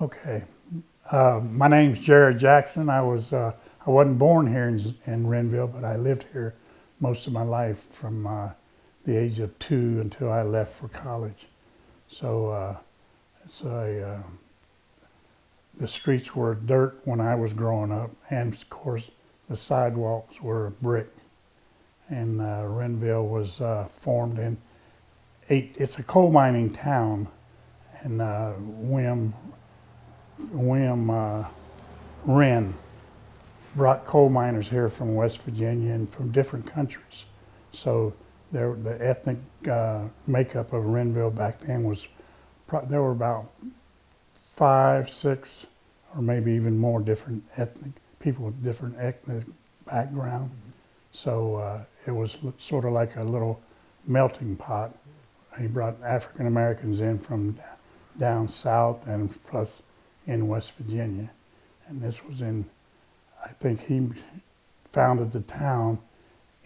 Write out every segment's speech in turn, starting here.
Okay. My name's Jared Jackson. I wasn't born here in Rendville, but I lived here most of my life from the age of 2 until I left for college. So the streets were dirt when I was growing up, and of course the sidewalks were brick. And Rendville was formed in it's a coal mining town, and William Wren brought coal miners here from West Virginia and from different countries. So the ethnic makeup of Rendville back then was, there were about 5, 6, or maybe even more different ethnic people with different ethnic background. So it was sort of like a little melting pot. He brought African Americans in from down south and plus in West Virginia. And this was in, I think he founded the town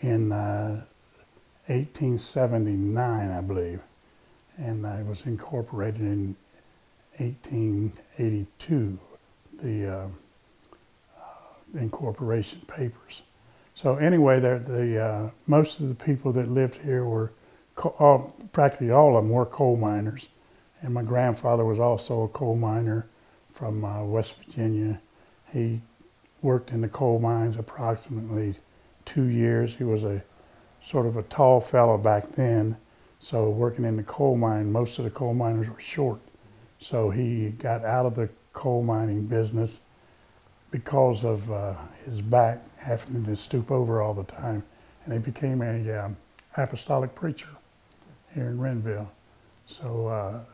in 1879, I believe. And it was incorporated in 1882, the incorporation papers. So anyway, most of the people that lived here were, practically all of them were coal miners. And my grandfather was also a coal miner from West Virginia. He worked in the coal mines approximately 2 years. He was a sort of a tall fellow back then. So working in the coal mine, most of the coal miners were short. So he got out of the coal mining business because of his back having to stoop over all the time. And he became a apostolic preacher here in Rendville. So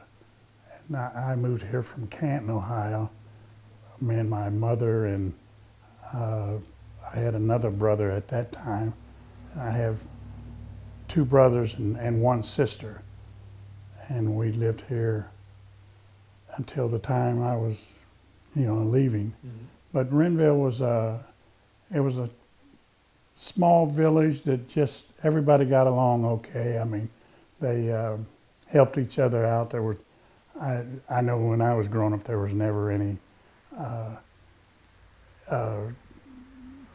I moved here from Canton, Ohio. Me and my mother, and I had another brother at that time. I have 2 brothers and 1 sister. And we lived here until the time I was, leaving. Mm-hmm. But Rendville was it was a small village that just everybody got along okay. I mean, they helped each other out. There were, I know when I was growing up, there was never any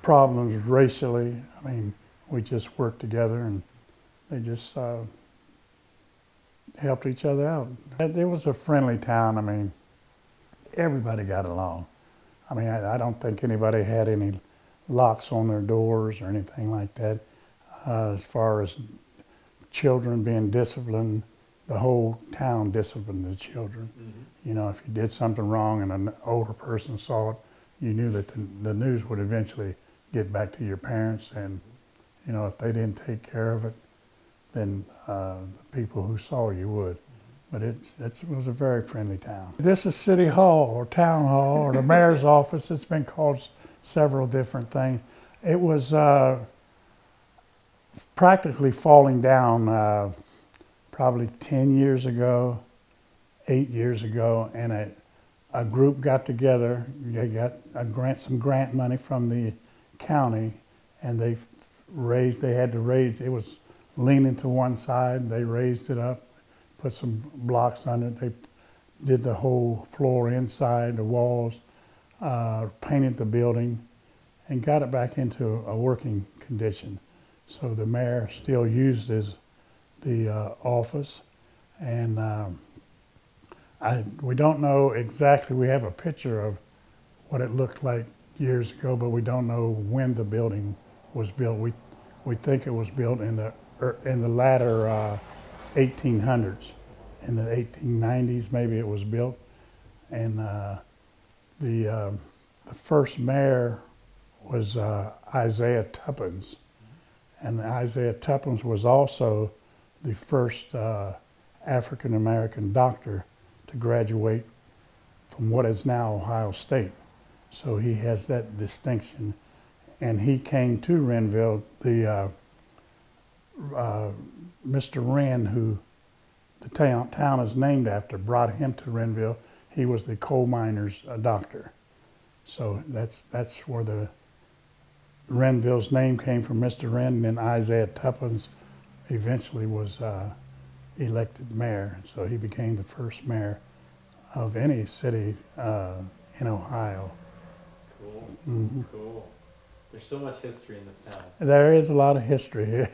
problems racially. I mean, we just worked together, and they just helped each other out. It was a friendly town. I mean, everybody got along. I mean, I don't think anybody had any locks on their doors or anything like that. As far as children being disciplined, the whole town disciplined the children. Mm-hmm. You know, if you did something wrong and an older person saw it, you knew that the news would eventually get back to your parents, and if they didn't take care of it, then the people who saw you would. But it was a very friendly town. This is City Hall or Town Hall or the mayor's office. It's been called several different things. It was practically falling down probably 10 years ago, 8 years ago, and a group got together. They got some grant money from the county, and they had to raise, it was leaning to one side. They raised it up, put some blocks under it. They did the whole floor inside, the walls, painted the building, and got it back into a working condition. So the mayor still uses the office, and we don't know exactly. We have a picture of what it looked like years ago, but we don't know when the building was built. We think it was built in the latter 1800s. In the 1890s, maybe it was built. And the first mayor was Isaiah Tuppence. And Isaiah Tuppence was also the first African-American doctor to graduate from what is now Ohio State. So he has that distinction. And he came to Rendville. Mr. Wren, who the town is named after, brought him to Rendville. He was the coal miner's doctor. So that's where the Rendville's name came from, Mr. Wren, and then Isaiah Tuppence eventually was elected mayor. So he became the first mayor of any city in Ohio. Cool. Mm-hmm. Cool. There's so much history in this town. There is a lot of history here.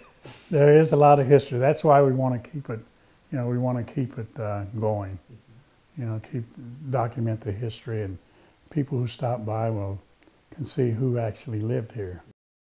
There is a lot of history. That's why we want to keep it, you know, we want to keep it going. Mm-hmm. You know, document the history, and people who stop by can see who actually lived here.